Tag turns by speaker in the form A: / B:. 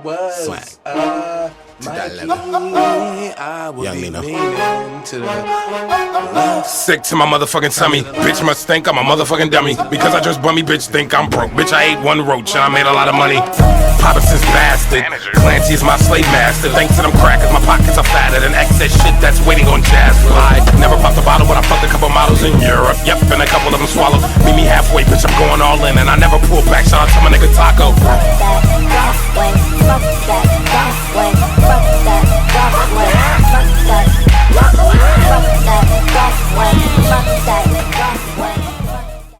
A: was I would
B: Young
A: be
B: Nino.
A: leaning to the left.
B: Sick to my motherfucking tummy. Bitch must think I'm a motherfucking dummy. Because I just bummy, bitch think I'm broke. Bitch, I ate one roach and I made a lot of money. Papa since bastard. Clancy is my slave master. Thanks to them crackers, my pockets are fatter than excess shit that's waiting on jazz fly. Never popped a bottle, but I fucked a couple models in Europe. Yep, and a couple of them swallowed. Meet me halfway, bitch, I'm going all in. And I never pull back, shout out to my nigga Taco.